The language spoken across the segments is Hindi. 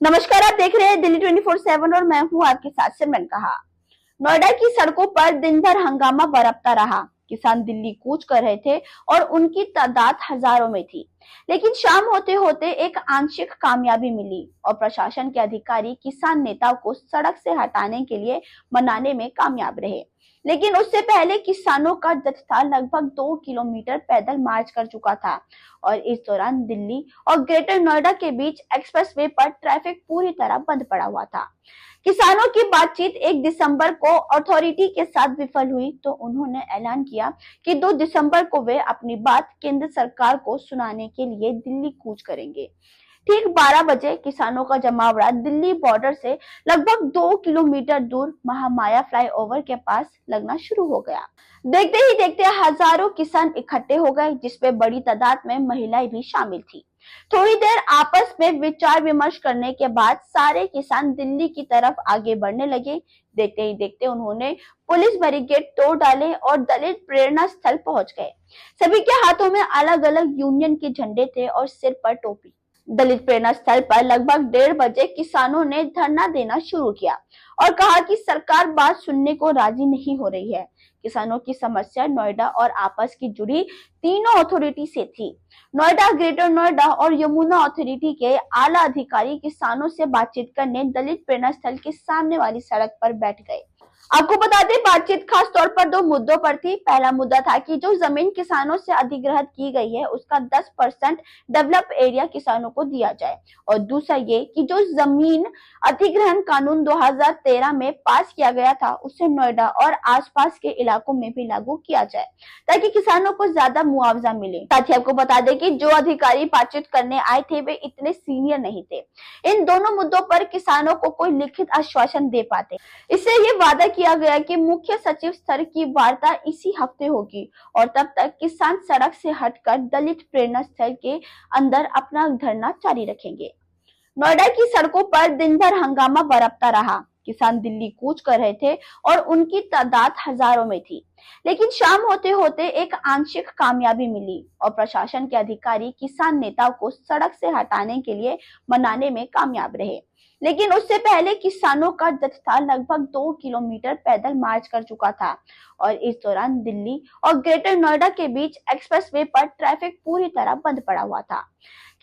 नमस्कार, आप देख रहे हैं दिल्ली 24/7 और मैं हूं आपके साथ सिमरन कहा। नोएडा की सड़कों पर दिन भर हंगामा बरपता रहा। किसान दिल्ली कूच कर रहे थे और उनकी तादाद हजारों में थी। लेकिन शाम होते होते एक आंशिक कामयाबी मिली और प्रशासन के अधिकारी किसान नेताओं को सड़क से हटाने के लिए मनाने में कामयाब रहे। लेकिन उससे पहले किसानों का जत्था लगभग 2 किलोमीटर पैदल मार्च कर चुका था और इस दौरान दिल्ली और ग्रेटर नोएडा के बीच एक्सप्रेसवे पर ट्रैफिक पूरी तरह बंद पड़ा हुआ था। किसानों की बातचीत 1 दिसंबर को अथॉरिटी के साथ विफल हुई तो उन्होंने ऐलान किया कि 2 दिसंबर को वे अपनी बात केंद्र सरकार को सुनाने के लिए दिल्ली कूच करेंगे। ठीक 12 बजे किसानों का जमावड़ा दिल्ली बॉर्डर से लगभग 2 किलोमीटर दूर महामाया फ्लाईओवर के पास लगना शुरू हो गया। देखते ही देखते हजारों किसान इकट्ठे हो गए, जिसमें बड़ी तादाद में महिलाएं भी शामिल थी। थोड़ी देर आपस में विचार विमर्श करने के बाद सारे किसान दिल्ली की तरफ आगे बढ़ने लगे। देखते ही देखते उन्होंने पुलिस बैरिकेड तोड़ डाले और दलित प्रेरणा स्थल पहुंच गए। सभी के हाथों में अलग अलग यूनियन के झंडे थे और सिर पर टोपी। दलित प्रेरणा स्थल पर लगभग 1:30 बजे किसानों ने धरना देना शुरू किया और कहा कि सरकार बात सुनने को राजी नहीं हो रही है। किसानों की समस्या नोएडा और आपस की जुड़ी तीनों अथॉरिटी से थी। नोएडा, ग्रेटर नोएडा और यमुना अथॉरिटी के आला अधिकारी किसानों से बातचीत करने दलित प्रेरणा स्थल के सामने वाली सड़क पर बैठ गए। आपको बता दें, बातचीत खास तौर पर 2 मुद्दों पर थी। पहला मुद्दा था कि जो जमीन किसानों से अधिग्रहित की गई है उसका 10% डेवलप एरिया किसानों को दिया जाए और दूसरा ये कि जो जमीन अधिग्रहण कानून 2013 में पास किया गया था उसे नोएडा और आसपास के इलाकों में भी लागू किया जाए ताकि किसानों को ज्यादा मुआवजा मिले। साथ ही आपको बता दें कि जो अधिकारी बातचीत करने आए थे वे इतने सीनियर नहीं थे। इन दोनों मुद्दों पर किसानों को कोई लिखित आश्वासन दे पाते। इससे ये वादा किया गया कि मुख्य सचिव स्तर की वार्ता इसी हफ्ते होगी और तब तक किसान सड़क से हटकर दलित प्रेरणा स्थल के अंदर अपना धरना जारी रखेंगे। नोएडा की सड़कों पर दिन भर हंगामा बरपता रहा। किसान दिल्ली कूच कर रहे थे और उनकी तादाद हजारों में थी। लेकिन शाम होते होते एक आंशिक कामयाबी मिली और प्रशासन के अधिकारी किसान नेताओं को सड़क से हटाने के लिए मनाने में कामयाब रहे। लेकिन उससे पहले किसानों का जत्था लगभग 2 किलोमीटर पैदल मार्च कर चुका था और इस दौरान दिल्ली और ग्रेटर नोएडा के बीच एक्सप्रेसवे पर ट्रैफिक पूरी तरह बंद पड़ा हुआ था।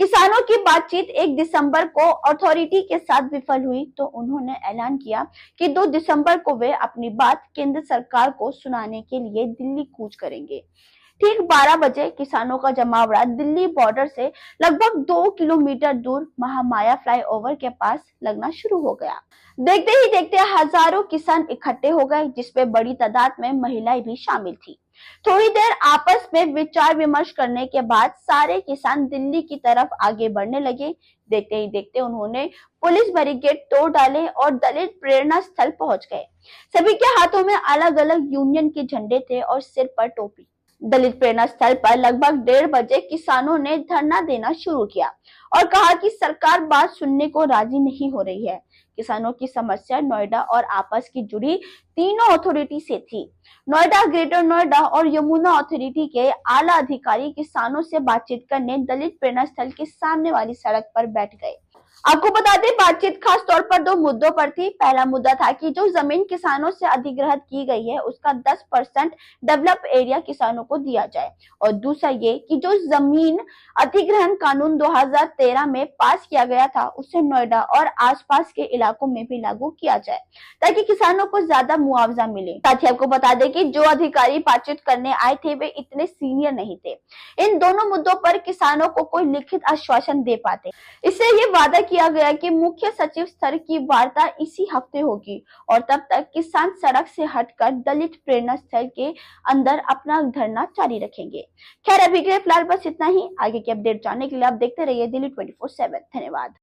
किसानों की बातचीत 1 दिसंबर को अथॉरिटी के साथ विफल हुई तो उन्होंने ऐलान किया कि 2 दिसंबर को वे अपनी बात केंद्र सरकार को सुनाने के लिए दिल्ली कूच करेंगे। ठीक 12 बजे किसानों का जमावड़ा दिल्ली बॉर्डर से लगभग 2 किलोमीटर दूर महामाया फ्लाईओवर के पास लगना शुरू हो गया। देखते ही देखते हजारों किसान इकट्ठे हो गए, जिसमें बड़ी तादाद में महिलाएं भी शामिल थी। थोड़ी देर आपस में विचार विमर्श करने के बाद सारे किसान दिल्ली की तरफ आगे बढ़ने लगे। देखते ही देखते उन्होंने पुलिस बैरिकेड तोड़ डाले और दलित प्रेरणा स्थल पहुंच गए। सभी के हाथों में अलग अलग यूनियन के झंडे थे और सिर पर टोपी। दलित प्रेरणा स्थल पर लगभग 1:30 बजे किसानों ने धरना देना शुरू किया और कहा कि सरकार बात सुनने को राजी नहीं हो रही है। किसानों की समस्या नोएडा और आपस की जुड़ी तीनों अथॉरिटी से थी। नोएडा, ग्रेटर नोएडा और यमुना अथॉरिटी के आला अधिकारी किसानों से बातचीत करने दलित प्रेरणा स्थल के सामने वाली सड़क पर बैठ गए। आपको बता दें, बातचीत खास तौर पर 2 मुद्दों पर थी। पहला मुद्दा था कि जो जमीन किसानों से अधिग्रहित की गई है उसका 10% डेवलप एरिया किसानों को दिया जाए और दूसरा ये कि जो जमीन अधिग्रहण कानून 2013 में पास किया गया था उसे नोएडा और आसपास के इलाकों में भी लागू किया जाए ताकि किसानों को ज्यादा मुआवजा मिले। साथ ही आपको बता दें कि जो अधिकारी बातचीत करने आए थे वे इतने सीनियर नहीं थे। इन दोनों मुद्दों पर किसानों को कोई लिखित आश्वासन दे पाते। इससे ये वादा किया गया कि मुख्य सचिव स्तर की वार्ता इसी हफ्ते होगी और तब तक किसान सड़क से हटकर दलित प्रेरणा स्थल के अंदर अपना धरना जारी रखेंगे। खैर, अभी के लिए फिलहाल बस इतना ही। आगे की अपडेट जानने के लिए आप देखते रहिए दिल्ली 24/7। धन्यवाद।